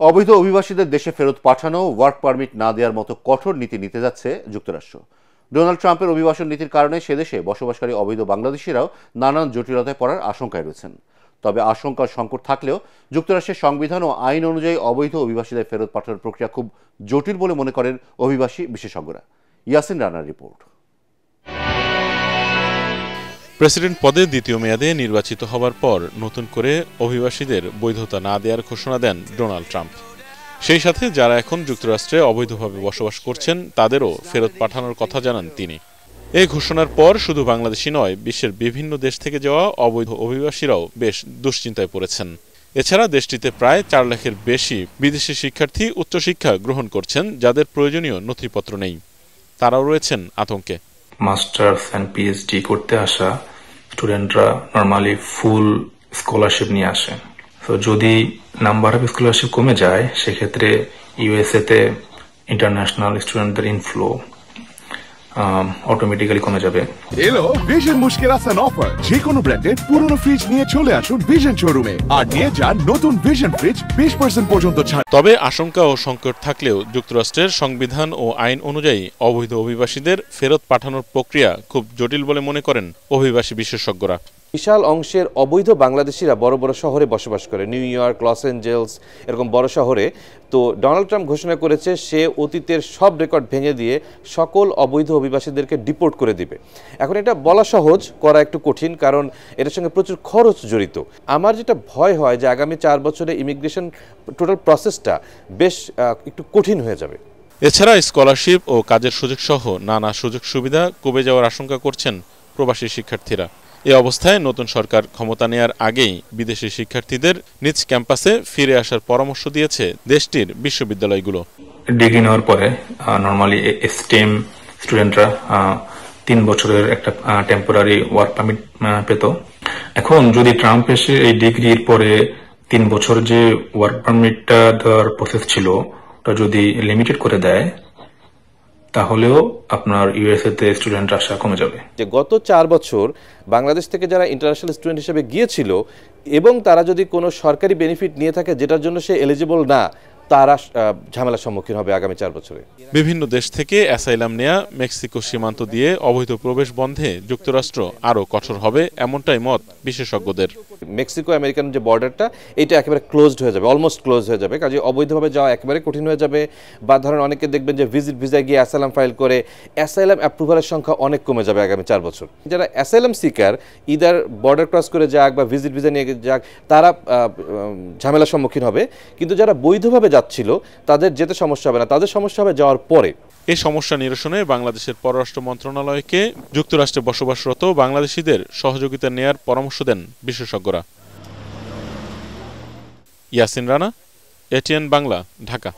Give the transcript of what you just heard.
অবৈধ অভিবাসীদের দেশে ফেরত পাঠানো, ওয়ার্ক পারমিট না দেওয়ার মতো কঠোর নীতি নিতে যাচ্ছে যুক্তরাষ্ট্র। ডোনাল্ড ট্রাম্পের অভিবাসন নীতির কারণে সেদেশে বসবাসকারী অবৈধ বাংলাদেশিরাও নানান জটিলতায় পড়ার আশঙ্কায় রয়েছেন। তবে আশঙ্কার সংকট থাকলেও যুক্তরাষ্ট্রের সংবিধান ও আইন অনুযায়ী অবৈধ অভিবাসীদের ফেরত পাঠানোর প্রক্রিয়া খুব জটিল বলে মনে করেন অভিবাসী বিশেষজ্ঞরা। ইয়াসিন রানার রিপোর্ট। প্রেসিডেন্ট পদে দ্বিতীয় মেয়াদে নির্বাচিত হবার পর নতুন করে অভিবাসীদের বৈধতা না দেওয়ার ঘোষণা দেন ডোনাল্ড ট্রাম্প। সেই সাথে যারা এখন যুক্তরাষ্ট্রে অবৈধভাবে বসবাস করছেন তাদেরও ফেরত পাঠানোর কথা জানান তিনি। এই ঘোষণার পর শুধু বাংলাদেশই নয়, বিশ্বের বিভিন্ন দেশ থেকে যাওয়া অবৈধ অভিবাসীরাও বেশ দুশ্চিন্তায় পড়েছেন। এছাড়া দেশটিতে প্রায় 4 লাখের বেশি বিদেশি শিক্ষার্থী উচ্চশিক্ষা গ্রহণ করছেন, যাদের প্রয়োজনীয় নথিপত্র নেই। তারাও রয়েছেন আতঙ্কে। মাস্টার্স এন্ড পিএইচডি করতে আসা স্টুডেন্টরা নর্মালি ফুল স্কলারশিপ নিয়ে আসে। তো যদি নাম্বার অফ স্কলারশিপ কমে যায়, সেক্ষেত্রে ইউএসএ তে ইন্টারন্যাশনাল স্টুডেন্টদের ইনফ্লো অটোমেটিক্যালি কমে যাবে। এলো ভিশন মুশকিল আসান অফার। যে কোনো ব্র্যান্ডের পুরনো ফ্রিজ নিয়ে চলে আসুন ভিশন শোরুমে আর নিয়ে যান নতুন ভিশন ফ্রিজ 20% পর্যন্ত ছাড়। তবে আশঙ্কা ও সংকট থাকলেও যুক্তরাষ্ট্রের সংবিধান ও আইন অনুযায়ী অবৈধ অভিবাসীদের ফেরত পাঠানোর প্রক্রিয়া খুব জটিল বলে মনে করেন অভিবাসী বিশেষজ্ঞরা। বিশাল অংশের অবৈধ বাংলাদেশিরা বড় বড় শহরে বসবাস করে, নিউ ইয়র্ক, লস অ্যাঞ্জেলস এরকম বড় শহরে। তো ডোনাল্ড ট্রাম্প ঘোষণা করেছে সে অতীতের সব রেকর্ড ভেঙে দিয়ে সকল অবৈধ অভিবাসীদেরকে ডিপোর্ট করে দিবে। এখন এটা বলা সহজ, করা একটু কঠিন, কারণ এটার সঙ্গে প্রচুর খরচ জড়িত। আমার যেটা ভয় হয় যে আগামী 4 বছরে ইমিগ্রেশন টোটাল প্রসেসটা বেশ একটু কঠিন হয়ে যাবে। এছাড়া স্কলারশিপ ও কাজের সুযোগ সহ নানা সুযোগ সুবিধা কমে যাওয়ার আশঙ্কা করছেন প্রবাসী শিক্ষার্থীরা। এ অবস্থায় নতুন সরকার ক্ষমতা নেয়ার আগেই বিদেশি শিক্ষার্থীদের নিজ ক্যাম্পাসে ফিরে আসার পরামর্শ দিয়েছে দেশটির বিশ্ববিদ্যালয়গুলো। ডিগ্রি নেওয়ার পরে নর্মালি স্টেম স্টুডেন্টরা 3 বছরের একটা টেম্পোরারি ওয়ার্ক পারমিট পেত। এখন যদি ট্রাম্প এসে এই ডিগ্রির পরে 3 বছর যে ওয়ার্ক পারমিটটা দেওয়ার প্রসেস ছিল ওটা যদি লিমিটেড করে দেয়, তাহলেও আপনার ইউএসএ তে স্টুডেন্ট আসা কমে যাবে। যে গত 4 বছর বাংলাদেশ থেকে যারা ইন্টারন্যাশনাল স্টুডেন্ট হিসেবে গিয়েছিল এবং তারা যদি কোনো সরকারি বেনিফিট নিয়ে থাকে যেটার জন্য সে এলিজিবল না, তারা ঝামেলার সম্মুখীন হবে আগামী 4 বছরে। বিভিন্ন দেশ থেকে অ্যাসাইলাম নেয়া মেক্সিকো সীমান্ত দিয়ে অবৈধ প্রবেশ বন্ধে যুক্তরাষ্ট্র আরও কঠোর হবে, এমনটাই মত বিশেষজ্ঞদের। মেক্সিকো আমেরিকান যে বর্ডারটা, এটা একেবারে ক্লোজড হয়ে যাবে, অলমোস্ট ক্লোজ হয়ে যাবে, কাজে অবৈধভাবে যাওয়া একেবারে কঠিন হয়ে যাবে। বা ধরেন অনেকে দেখবেন যে ভিজিট ভিসায় গিয়ে অ্যাসাইলাম ফাইল করে, অ্যাসাইলাম অ্যাপ্রুভালের সংখ্যা অনেক কমে যাবে আগামী 4 বছর। যারা asylum seeker either border cross করে যাক বা ভিজিট ভিসা নিয়ে যাক, তারা ঝামেলার সম্মুখীন হবে। কিন্তু যারা বৈধভাবে যাচ্ছিল তাদের যেতে সমস্যা হবে না, তাদের সমস্যা হবে যাওয়ার পরে। এই সমস্যা নিরসনে বাংলাদেশের পররাষ্ট্র মন্ত্রণালয়কে যুক্তরাষ্ট্রে বসবাসরত বাংলাদেশিদের সহযোগিতা নেয়ার পরামর্শ দেন বিশেষজ্ঞরা। ইয়াসিন রানা, এটিএন বাংলা, ঢাকা।